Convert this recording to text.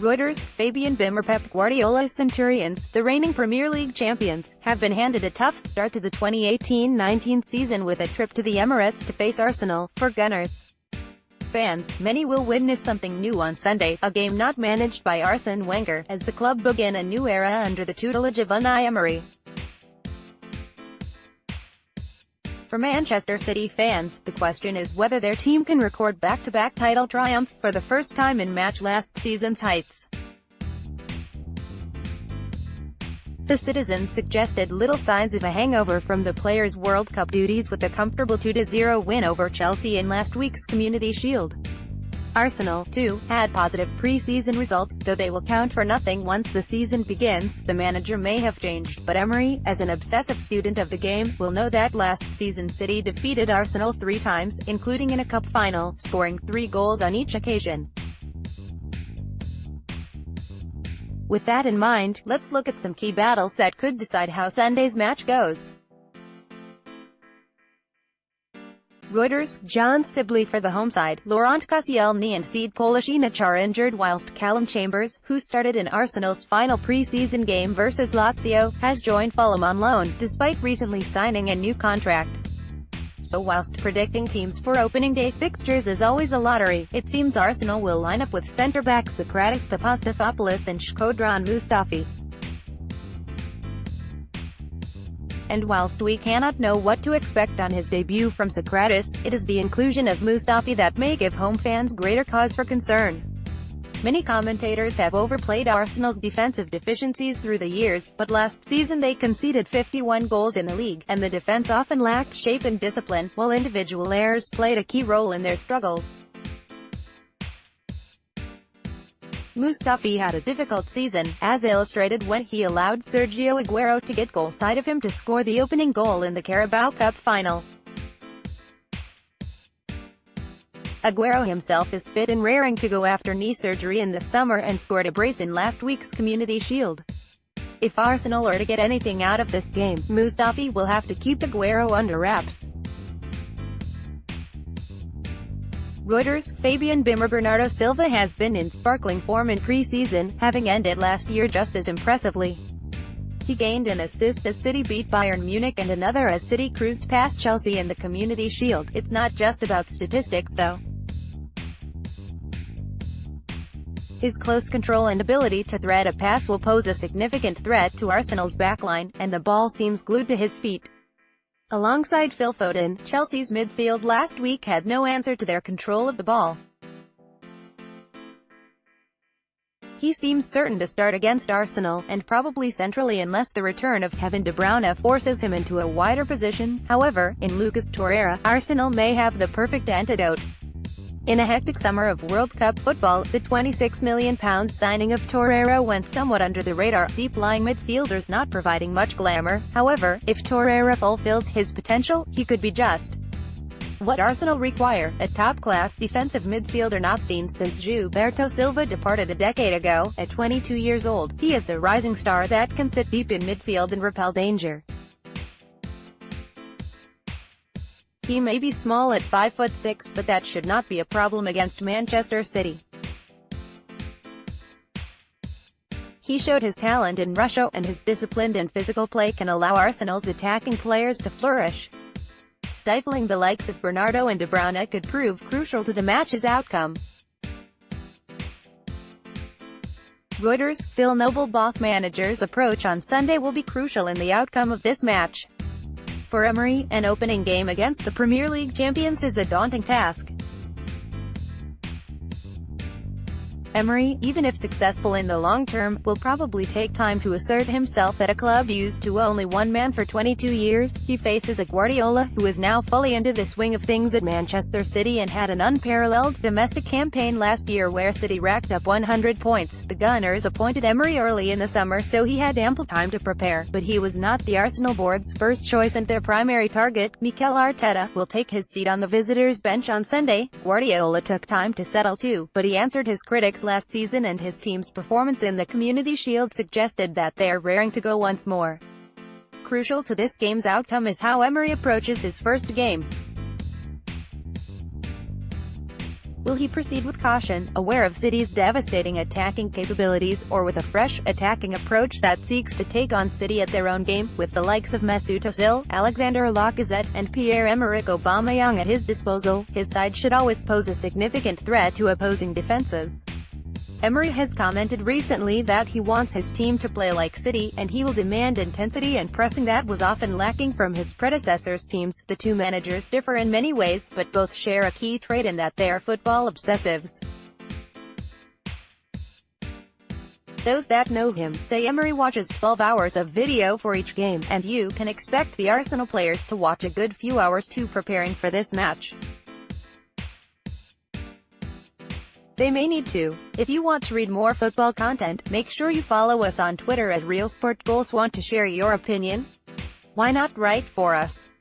Reuters, Fabian BimmerPep Guardiola's Centurions, the reigning Premier League champions, have been handed a tough start to the 2018-19 season with a trip to the Emirates to face Arsenal. For Gunners fans, many will witness something new on Sunday, a game not managed by Arsene Wenger, as the club begin a new era under the tutelage of Unai Emery. For Manchester City fans, the question is whether their team can record back-to-back title triumphs for the first time and match last season's heights. The citizens suggested little signs of a hangover from the players' World Cup duties with a comfortable 2-0 win over Chelsea in last week's Community Shield. Arsenal, too, had positive pre-season results, though they will count for nothing once the season begins. The manager may have changed, but Emery, as an obsessive student of the game, will know that last season City defeated Arsenal 3 times, including in a cup final, scoring 3 goals on each occasion. With that in mind, let's look at some key battles that could decide how Sunday's match goes. Reuters, John Sibley for the home side. Laurent Koscielny and Sead Kolasinac are injured, whilst Callum Chambers, who started in Arsenal's final pre-season game versus Lazio, has joined Fulham on loan, despite recently signing a new contract. So whilst predicting teams for opening day fixtures is always a lottery, it seems Arsenal will line up with centre-backs Sokratis Papastafopoulos and Shkodran Mustafi. And whilst we cannot know what to expect on his debut from Sokratis, it is the inclusion of Mustafi that may give home fans greater cause for concern. Many commentators have overplayed Arsenal's defensive deficiencies through the years, but last season they conceded 51 goals in the league, and the defense often lacked shape and discipline, while individual errors played a key role in their struggles. Mustafi had a difficult season, as illustrated when he allowed Sergio Aguero to get goal side of him to score the opening goal in the Carabao Cup final. Aguero himself is fit and raring to go after knee surgery in the summer and scored a brace in last week's Community Shield. If Arsenal are to get anything out of this game, Mustafi will have to keep Aguero under wraps. Reuters, Fabian Bernardo Silva has been in sparkling form in pre-season, having ended last year just as impressively. He gained an assist as City beat Bayern Munich and another as City cruised past Chelsea in the Community Shield. It's not just about statistics though. His close control and ability to thread a pass will pose a significant threat to Arsenal's backline, and the ball seems glued to his feet. Alongside Phil Foden, Chelsea's midfield last week had no answer to their control of the ball. He seems certain to start against Arsenal, and probably centrally unless the return of Kevin De Bruyne forces him into a wider position. However, in Lucas Torreira, Arsenal may have the perfect antidote. In a hectic summer of World Cup football, the £26 million signing of Torreira went somewhat under the radar, deep-lying midfielders not providing much glamour. However, if Torreira fulfills his potential, he could be just what Arsenal require, a top-class defensive midfielder not seen since Gilberto Silva departed a decade ago. At 22 years old, he is a rising star that can sit deep in midfield and repel danger. He may be small at 5'6", but that should not be a problem against Manchester City. He showed his talent in Russia, and his disciplined and physical play can allow Arsenal's attacking players to flourish. Stifling the likes of Bernardo and De Bruyne could prove crucial to the match's outcome. Reuters, Phil Noble Both managers' approach on Sunday will be crucial in the outcome of this match. For Emery, an opening game against the Premier League champions is a daunting task. Emery, even if successful in the long term, will probably take time to assert himself at a club used to only one man for 22 years. He faces a Guardiola, who is now fully into the swing of things at Manchester City and had an unparalleled domestic campaign last year where City racked up 100 points. The Gunners appointed Emery early in the summer, so he had ample time to prepare, but he was not the Arsenal board's first choice, and their primary target, Mikel Arteta, will take his seat on the visitors' bench on Sunday. Guardiola took time to settle too, but he answered his critics last season, and his team's performance in the Community Shield suggested that they're raring to go once more. Crucial to this game's outcome is how Emery approaches his first game. Will he proceed with caution, aware of City's devastating attacking capabilities, or with a fresh, attacking approach that seeks to take on City at their own game? With the likes of Mesut Özil, Alexander Lacazette, and Pierre-Emerick Aubameyang at his disposal, his side should always pose a significant threat to opposing defenses. Emery has commented recently that he wants his team to play like City, and he will demand intensity and pressing that was often lacking from his predecessors' teams. The two managers differ in many ways, but both share a key trait in that they are football obsessives. Those that know him say Emery watches 12 hours of video for each game, and you can expect the Arsenal players to watch a good few hours too preparing for this match. They may need to. If you want to read more football content, make sure you follow us on Twitter at RealSportGoals. Want to share your opinion? Why not write for us?